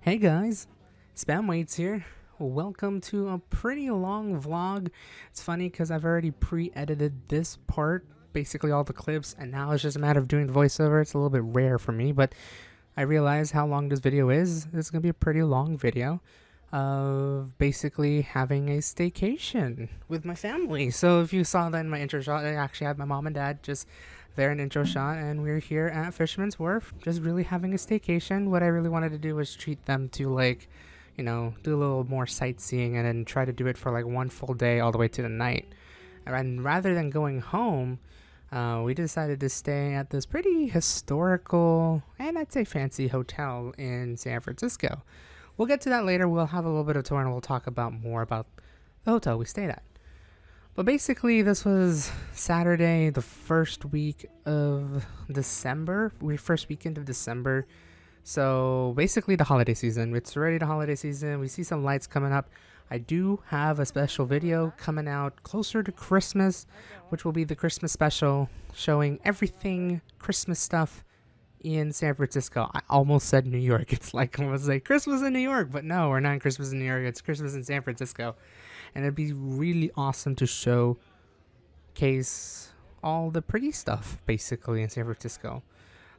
Hey guys, Spam Waits here. Welcome to a pretty long vlog. It's funny because I've already pre-edited this part, basically all the clips, and now it's just a matter of doing the voiceover. It's a little bit rare for me, but I realize how long this video is. It's going to be a pretty long video of basically having a staycation with my family. So if you saw that in my intro shot, I actually had my mom and dad just there in intro shot, and we're here at Fisherman's Wharf, just really having a staycation. What I really wanted to do was treat them to, like, do a little more sightseeing and then try to do it for like one full day all the way to the night. And rather than going home, we decided to stay at this pretty historical and I'd say fancy hotel in San Francisco. We'll get to that later. We'll have a little bit of tour and we'll talk about more about the hotel we stayed at. But basically, this was Saturday, the first week of December. First weekend of December. So basically the holiday season. It's already the holiday season. We see some lights coming up. I do have a special video coming out closer to Christmas, which will be the Christmas special, showing everything Christmas stuff in San Francisco. I almost said New York. It's like I was like Christmas in New York, but no, we're not in Christmas in New York. It's Christmas in San Francisco. And it'd be really awesome to showcase all the pretty stuff basically in San Francisco.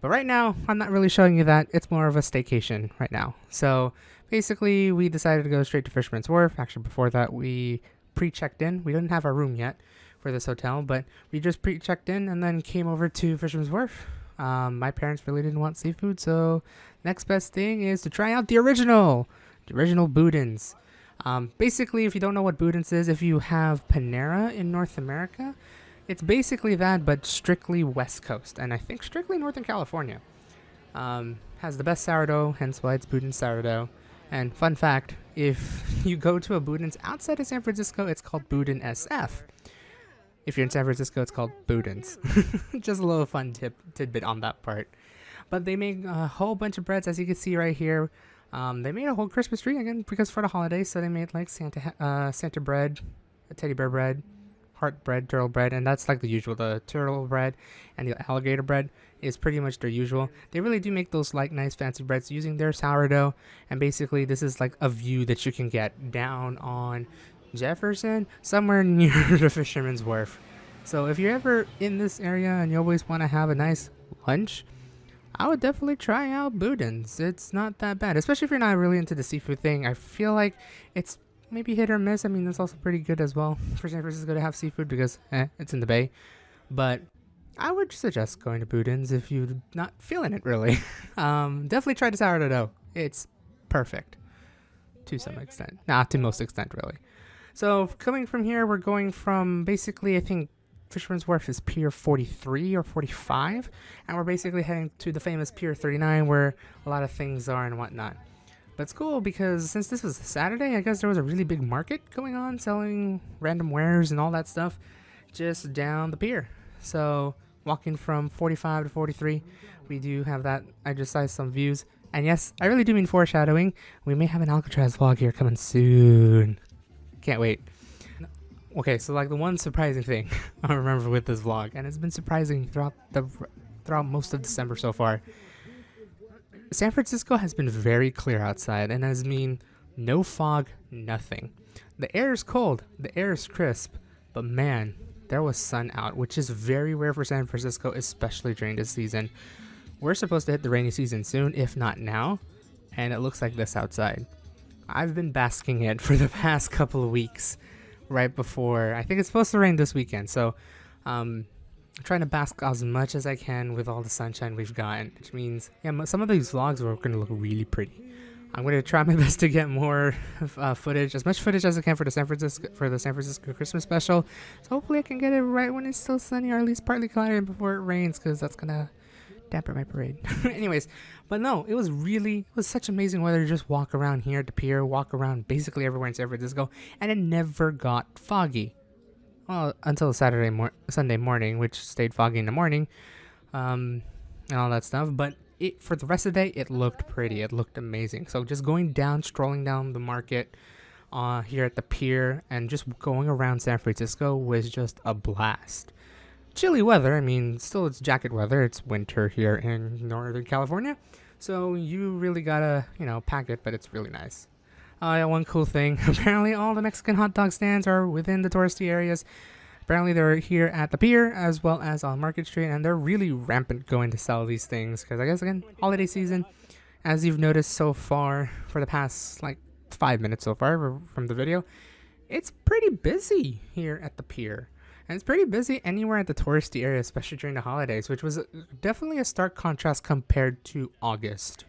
But right now, I'm not really showing you that. It's more of a staycation right now. So basically, we decided to go straight to Fisherman's Wharf. Actually, before that, we pre-checked in. We didn't have our room yet for this hotel, but we just pre-checked in and then came over to Fisherman's Wharf. My parents really didn't want seafood, so next best thing is to try out the original Boudins. Basically, if you don't know what Boudins is, if you have Panera in North America, it's basically that, but strictly West Coast, and I think strictly Northern California. Has the best sourdough, hence why it's Boudins sourdough. And fun fact, if you go to a Boudins outside of San Francisco, it's called Boudin SF. If you're in San Francisco, it's called Boudins. Just a little fun tidbit on that part. But they make a whole bunch of breads, as you can see right here. They made a whole Christmas tree again because for the holidays, so they made like Santa bread, a teddy bear bread, heart bread, turtle bread, and that's like the usual. The turtle bread and the alligator bread is pretty much their usual. They really do make those like nice fancy breads using their sourdough, and basically this is like a view that you can get down on Jefferson, somewhere near the Fisherman's Wharf. So if you're ever in this area and you always want to have a nice lunch, I would definitely try out Boudins. It's not that bad, especially if you're not really into the seafood thing. I feel like it's maybe hit or miss. I mean, it's also pretty good as well for San Francisco to have seafood because it's in the Bay. But I would suggest going to Boudins if you're not feeling it really. Definitely try the sourdough dough. It's perfect to some extent. Not to most extent, really. So coming from here, we're going from basically, I think, Fisherman's Wharf is Pier 43 or 45, and we're basically heading to the famous Pier 39 where a lot of things are and whatnot. But it's cool because since this was a Saturday, I guess there was a really big market going on selling random wares and all that stuff just down the pier. So walking from 45 to 43, we do have that. I just saw some views. And yes, I really do mean foreshadowing. We may have an Alcatraz vlog here coming soon. Can't wait. Okay, so like the one surprising thing I remember with this vlog, and it's been surprising throughout most of December so far. San Francisco has been very clear outside, and has mean no fog, nothing. The air is cold, the air is crisp, but man, there was sun out, which is very rare for San Francisco, especially during this season. We're supposed to hit the rainy season soon, if not now, and it looks like this outside. I've been basking it for the past couple of weeks. Right before, I think it's supposed to rain this weekend, so I'm trying to bask as much as I can with all the sunshine we've gotten, which means, yeah, some of these vlogs are going to look really pretty. I'm going to try my best to get more footage, as much footage as I can for the San Francisco Christmas special. So hopefully I can get it right when it's still sunny, or at least partly cloudy before it rains, because that's gonna dampen my parade. Anyways, but no, it was such amazing weather to just walk around here at the pier, walk around basically everywhere in San Francisco, and it never got foggy. Well, until Sunday morning, which stayed foggy in the morning, and all that stuff. But for the rest of the day, it looked pretty. It looked amazing. So just strolling down the market here at the pier, and just going around San Francisco was just a blast. Chilly weather. I mean, still it's jacket weather. It's winter here in Northern California. So you really gotta, pack it, but it's really nice. Yeah, one cool thing. Apparently, all the Mexican hot dog stands are within the touristy areas. Apparently, they're here at the pier as well as on Market Street, and they're really rampant going to sell these things because I guess again, holiday season, as you've noticed so far for the past like 5 minutes so far from the video, it's pretty busy here at the pier. And it's pretty busy anywhere at the touristy area, especially during the holidays, which was definitely a stark contrast compared to August,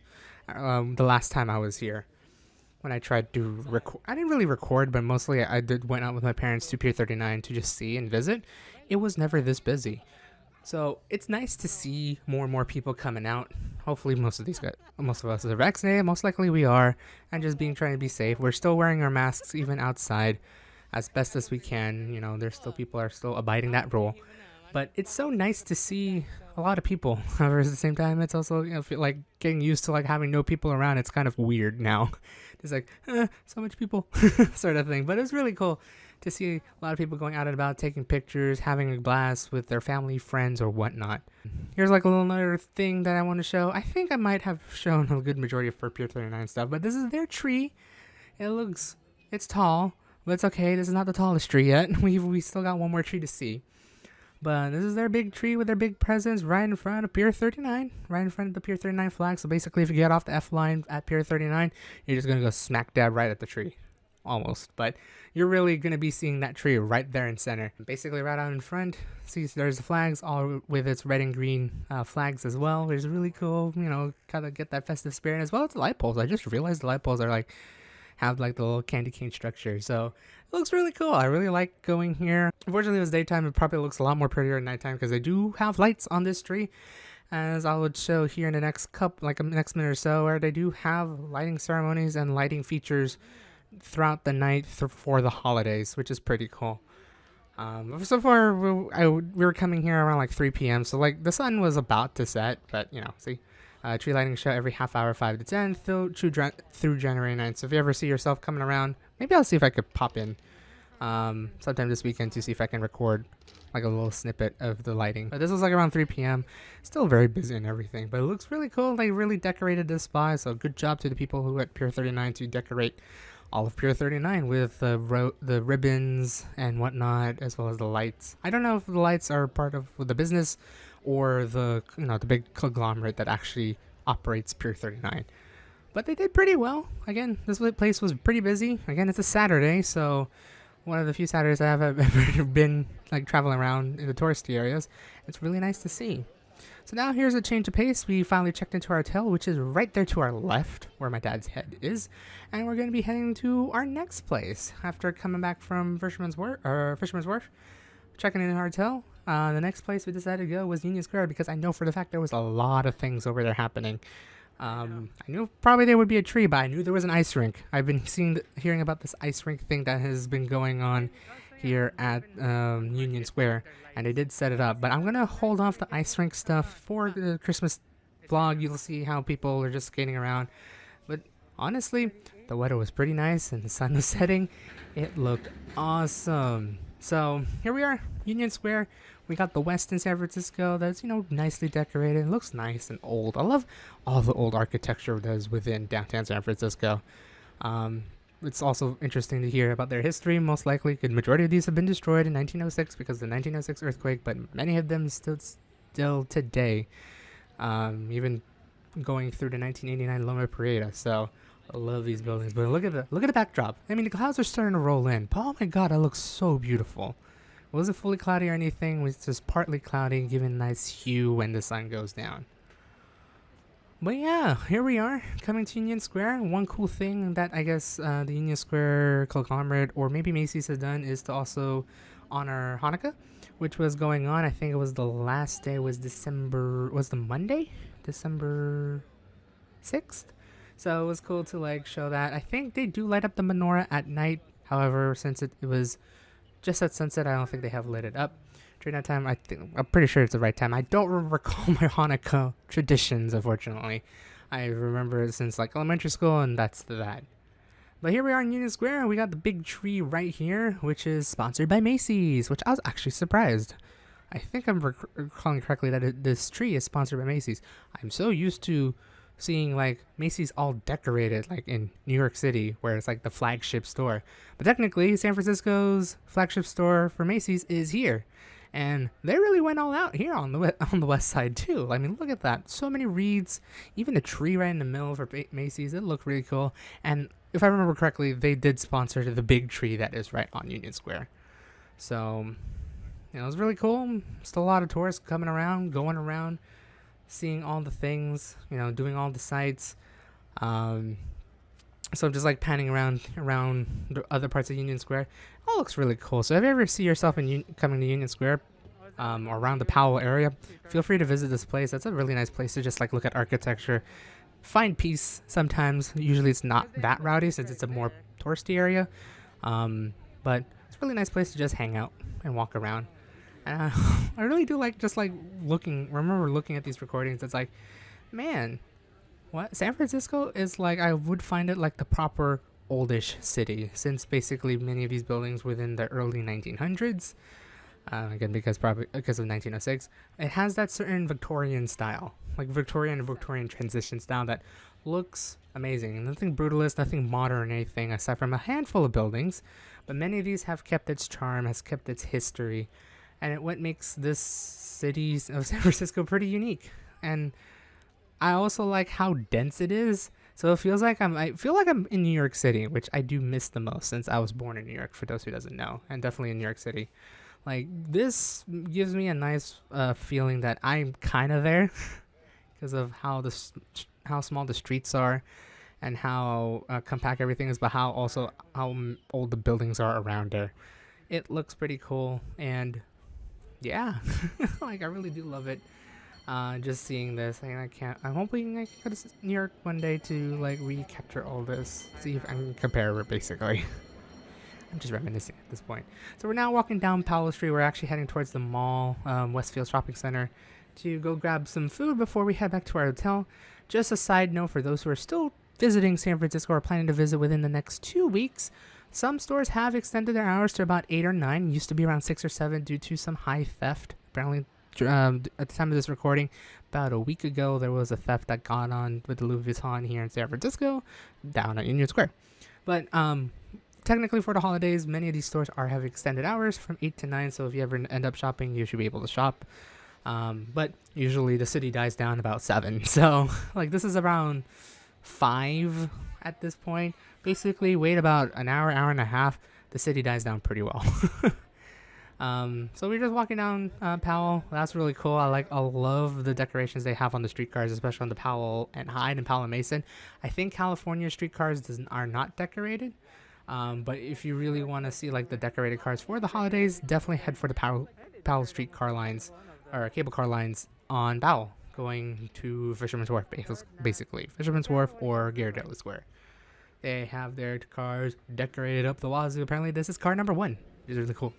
the last time I was here. When I tried to record, I didn't really record, but mostly went out with my parents to Pier 39 to just see and visit. It was never this busy. So it's nice to see more and more people coming out. Hopefully most of us are vaccinated. Most likely we are, and just trying to be safe. We're still wearing our masks even outside as best as we can. There's still people are still abiding that rule. But it's so nice to see a lot of people. However, at the same time, it's also feel like getting used to like having no people around. It's kind of weird now. It's like so much people sort of thing. But it's really cool to see a lot of people going out and about, taking pictures, having a blast with their family, friends, or whatnot. Here's like a little another thing that I want to show. I think I might have shown a good majority of for Pier 39 stuff, but this is their tree. It's tall, but it's okay. This is not the tallest tree yet. We still got one more tree to see. But this is their big tree with their big presence right in front of Pier 39, right in front of the Pier 39 flag. So basically, if you get off the F line at Pier 39, you're just going to go smack dab right at the tree. Almost. But you're really going to be seeing that tree right there in center. Basically, right out in front, see there's the flags, all with its red and green flags as well, which is really cool. Kind of get that festive spirit, as well as the light poles. I just realized the light poles are have the little candy cane structure. So it looks really cool. I really like going here. Unfortunately, it was daytime. It probably looks a lot more prettier at nighttime because they do have lights on this tree, as I would show here in the next next minute or so, where they do have lighting ceremonies and lighting features throughout the night for the holidays, which is pretty cool. So far, we were coming here around 3 p.m. So the sun was about to set, but see. Tree lighting show every half hour, 5 to 10, through January 9th. So if you ever see yourself coming around, maybe I'll see if I could pop in sometime this weekend to see if I can record a little snippet of the lighting. But this was around 3 p.m. Still very busy and everything, but it looks really cool. They really decorated this spot, so good job to the people who at Pier 39 to decorate all of Pier 39 with the ribbons and whatnot, as well as the lights. I don't know if the lights are part of the business or the the big conglomerate that actually operates Pier 39. But they did pretty well. Again, this place was pretty busy. Again, it's a Saturday, so one of the few Saturdays I have ever been traveling around in the touristy areas. It's really nice to see. So now here's a change of pace. We finally checked into our hotel, which is right there to our left, where my dad's head is, and we're going to be heading to our next place after coming back from Fisherman's Wharf, checking in our hotel. The next place we decided to go was Union Square because I know for the fact there was a lot of things over there happening. I knew probably there would be a tree, but I knew there was an ice rink. I've been hearing about this ice rink thing that has been going on here at Union Square, and they did set it up. But I'm going to hold off the ice rink stuff for the Christmas vlog. You'll see how people are just skating around. But honestly, the weather was pretty nice and the sun was setting. It looked awesome. So here we are, Union Square. We got the West in San Francisco that's, nicely decorated. It looks nice and old. I love all the old architecture that's within downtown San Francisco. It's also interesting to hear about their history. Most likely, the majority of these have been destroyed in 1906 because of the 1906 earthquake, but many of them still today, even going through the 1989 Loma Prieta. So I love these buildings. But look at the backdrop. I mean, the clouds are starting to roll in. But oh my god, that looks so beautiful. It wasn't fully cloudy or anything. It was just partly cloudy, giving a nice hue when the sun goes down. But yeah, here we are, coming to Union Square. One cool thing that I guess the Union Square conglomerate, or maybe Macy's, has done is to also honor Hanukkah, which was going on. I think it was the last day was the Monday? December 6th? So it was cool to show that. I think they do light up the menorah at night. However, since it was just at sunset, I don't think they have lit it up. During that time, I'm pretty sure it's the right time. I don't recall my Hanukkah traditions, unfortunately. I remember it since elementary school, and that's that. But here we are in Union Square. We got the big tree right here, which is sponsored by Macy's, which I was actually surprised. I think I'm recalling correctly that this tree is sponsored by Macy's. I'm so used to seeing like Macy's all decorated like in New York City, where it's like the flagship store. But technically, San Francisco's flagship store for Macy's is here, and they really went all out here on the on the west side too. I mean, look at that! So many reeds, even a tree right in the middle for Macy's. It looked really cool. And if I remember correctly, they did sponsor the big tree that is right on Union Square. So, it was really cool. Still a lot of tourists coming around, going around, seeing all the things, doing all the sights. So I'm just like panning around the other parts of Union Square. It all looks really cool. So if you ever see yourself coming to Union Square, or around the Powell area, feel free to visit this place. That's a really nice place to just like look at architecture, find peace. Sometimes, usually it's not that rowdy since it's a more touristy area, but it's a really nice place to just hang out and walk around. And I really do like just like remember looking at these recordings. It's like, man, what San Francisco is like. I would find it like the proper oldish city, since basically many of these buildings within the early 1900s. Again, probably because of 1906, it has that certain Victorian style, like Victorian transition style that looks amazing. Nothing brutalist, nothing modern or anything, aside from a handful of buildings. But many of these have kept its charm, has kept its history, and what makes this city of San Francisco pretty unique. And I also like how dense it is. So it feels like I feel like I'm in New York City, which I do miss the most since I was born in New York, for those who doesn't know, and definitely in New York City. Like, this gives me a nice feeling that I'm kind of there because of how small the streets are and how compact everything is, but how old the buildings are around there. It looks pretty cool, and yeah, like I really do love it. Just seeing this, and I'm hoping I can go to New York one day to like recapture all this, see if I can compare it basically. I'm just reminiscing at this point. So we're now walking down Powell Street. We're actually heading towards the mall, Westfield Shopping Center, to go grab some food before we head back to our hotel. Just a side note for those who are still visiting San Francisco or planning to visit within the next 2 weeks, some stores have extended their hours to about 8 or 9. It used to be around 6 or 7 due to some high theft. Apparently, at the time of this recording, about a week ago, there was a theft that got on with the Louis Vuitton here in San Francisco, down at Union Square. But technically, for the holidays, many of these stores have extended hours from 8 to 9, so if you ever end up shopping, you should be able to shop. But usually the city dies down about 7, so like this is around 5 at this point. Basically, wait about an hour and a half, the city dies down pretty well. So we're just walking down Powell. That's really cool. I love the decorations they have on the streetcars, especially on the Powell and Hyde and Powell and Mason. I think California streetcars are not decorated. But if you really want to see like the decorated cars for the holidays, definitely head for the Powell Street car lines or cable car lines on Powell, going to Fisherman's Wharf, basically Fisherman's Wharf or Ghirardelli Square. They have their cars decorated up the wazoo. Apparently, this is car number 1. It's really cool.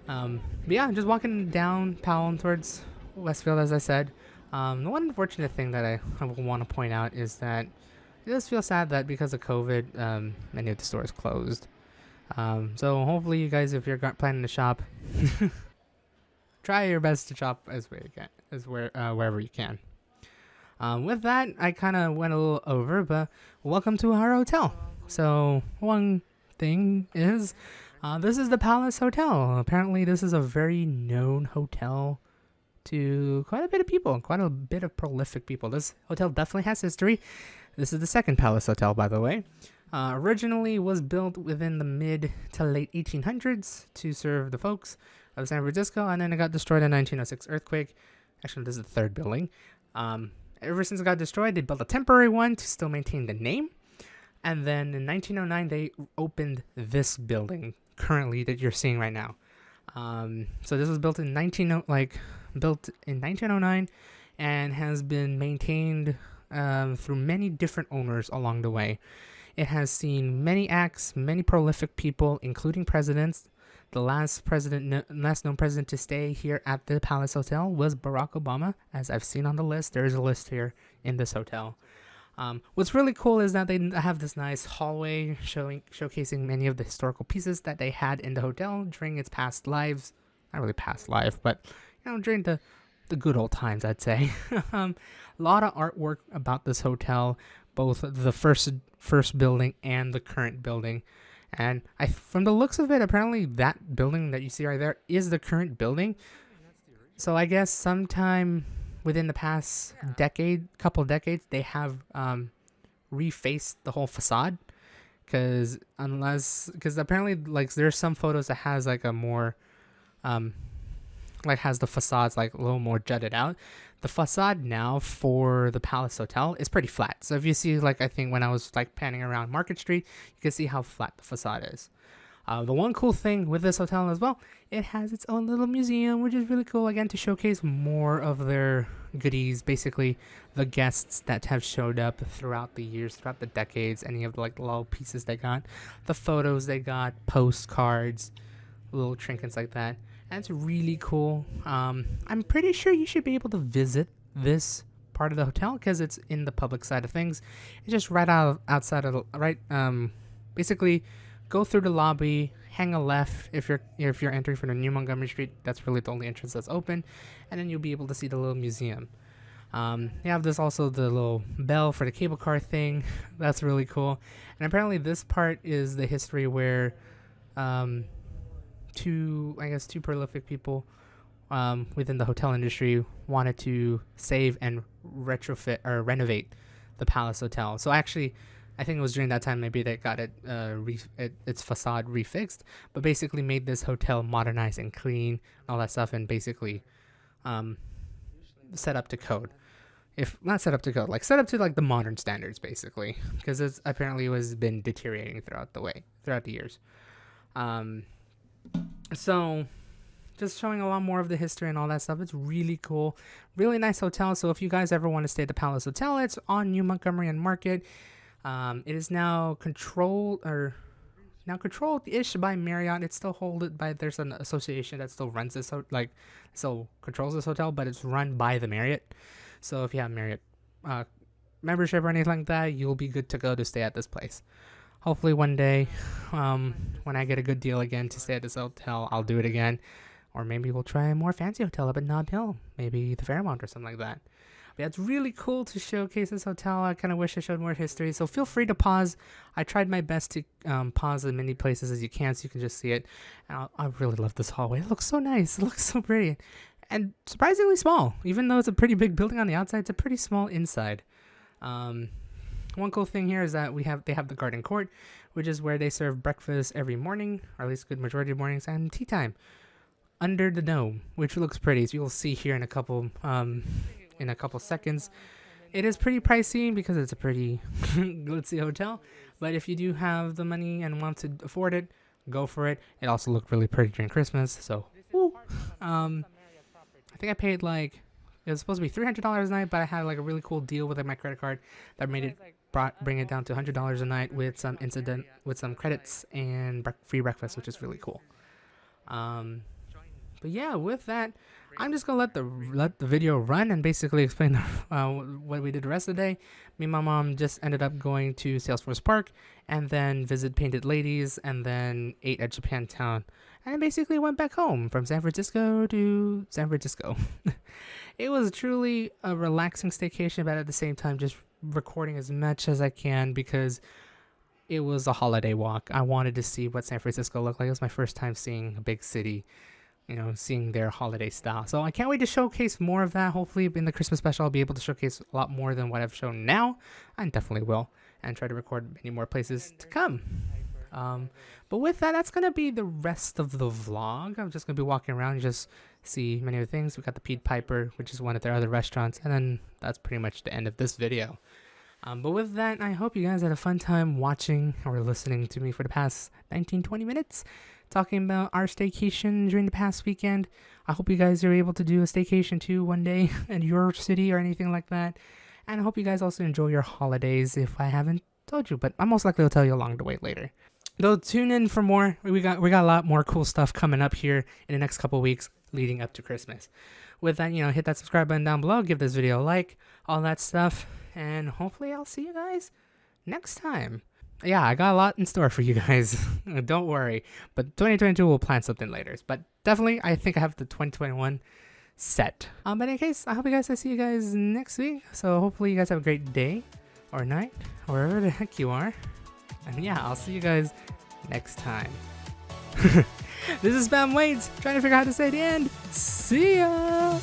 But yeah, just walking down Powell towards Westfield, as I said. The one unfortunate thing that I want to point out is that it does feel sad that because of COVID, many of the stores closed. So hopefully you guys, if you're planning to shop, try your best to shop wherever you can. With that, I kind of went a little over, but welcome to our hotel. So one thing is, this is the Palace Hotel. Apparently, this is a very known hotel to quite a bit of people, quite a bit of prolific people. This hotel definitely has history. This is the second Palace Hotel, by the way. Originally was built within the mid to late 1800s to serve the folks of San Francisco, and then it got destroyed in 1906 earthquake. Actually, this is the third building. Ever since it got destroyed, they built a temporary one to still maintain the name. And then in 1909, they opened this building currently that you're seeing right now. So this was built in 1909 and has been maintained through many different owners along the way. It has seen many acts, many prolific people, including presidents. The last known president to stay here at the Palace Hotel was Barack Obama, as I've seen on the list. There is a list here in this hotel. What's really cool is that they have this nice hallway showcasing many of the historical pieces that they had in the hotel during its past lives. Not really past life, but during the the good old times, I'd say. A lot of artwork about this hotel, both the first building and the current building. And from the looks of it, apparently that building that you see right there is the current building. So I guess sometime within the past couple decades, they have refaced the whole facade. Because apparently, like, there's some photos that has like a more like has the facades like a little more jutted out. The facade now for the Palace Hotel is pretty flat. So if you see, like, I think when I was like panning around Market Street, you can see how flat the facade is. The one cool thing with this hotel as well, it has its own little museum, which is really cool, again, to showcase more of their goodies, basically the guests that have showed up throughout the years, throughout the decades, any of the like little pieces they got, the photos they got, postcards, little trinkets like that. And it's really cool. I'm pretty sure you should be able to visit this part of the hotel because it's in the public side of things. It's just right outside of basically go through the lobby, hang a left if you're entering from the New Montgomery Street. That's really the only entrance that's open, and then you'll be able to see the little museum. You have this also the little bell for the cable car thing. That's really cool. And apparently this part is the history where two prolific people within the hotel industry wanted to save and retrofit or renovate the Palace Hotel. So actually, I think it was during that time maybe they got its facade refixed, but basically made this hotel modernized and clean, all that stuff, and basically set up to code. If not set up to code, like set up to like the modern standards, basically, because it's apparently was been deteriorating throughout the years. So just showing a lot more of the history and all that stuff. It's really cool, really nice hotel. So if you guys ever want to stay at the Palace Hotel, it's on New Montgomery and Market. It is now controlled-ish by Marriott. It's still held by, there's an association that still runs this, still controls this hotel, but it's run by the Marriott. So if you have Marriott membership or anything like that, you'll be good to go to stay at this place. Hopefully one day, when I get a good deal again to stay at this hotel, I'll do it again. Or maybe we'll try a more fancy hotel up at Nob Hill. Maybe the Fairmont or something like that. But yeah, it's really cool to showcase this hotel. I kind of wish I showed more history. So feel free to pause. I tried my best to pause as many places as you can so you can just see it. And I really love this hallway. It looks so nice. It looks so pretty. And surprisingly small. Even though it's a pretty big building on the outside, it's a pretty small inside. One cool thing here is that they have the garden court, which is where they serve breakfast every morning, or at least a good majority of mornings, and tea time under the dome, which looks pretty. So you'll see here in a couple seconds. It is pretty pricey because it's a pretty glitzy hotel, but if you do have the money and want to afford it, go for it. It also looked really pretty during Christmas, so woo. I think I paid it was supposed to be $300 a night, but I had like a really cool deal with my credit card that made it bring it down to $100 a night with some credits and free breakfast, which is really cool. But yeah, with that, I'm just gonna let the video run and basically explain what we did the rest of the day. Me and my mom just ended up going to Salesforce Park and then visit Painted Ladies and then ate at Japantown, and then basically went back home from San Francisco to San Francisco. It was truly a relaxing staycation, but at the same time just recording as much as I can because it was a holiday walk. I wanted to see what San Francisco looked like. It was my first time seeing a big city, seeing their holiday style. So I can't wait to showcase more of that. Hopefully in the Christmas special, I'll be able to showcase a lot more than what I've shown now. I definitely will, and try to record many more places to come. But with that, that's going to be the rest of the vlog. I'm just going to be walking around and just see many other things. We got the Pied Piper, which is one of their other restaurants, and then that's pretty much the end of this video. But with that, I hope you guys had a fun time watching or listening to me for the past 19-20 minutes talking about our staycation during the past weekend. I hope you guys are able to do a staycation too one day in your city or anything like that. And I hope you guys also enjoy your holidays if I haven't told you, but I'm most likely will tell you along the way later. Though tune in for more. We got a lot more cool stuff coming up here in the next couple weeks leading up to Christmas. With that, hit that subscribe button down below, give this video a like, all that stuff, and hopefully I'll see you guys next time. Yeah, I got a lot in store for you guys. Don't worry. But 2022 we'll plan something later. But definitely, I think I have the 2021 set. But in any case, I hope I see you guys next week. So hopefully you guys have a great day or night, or wherever the heck you are. And yeah, I'll see you guys next time. This is Spam Waits, trying to figure out how to say the end. See ya!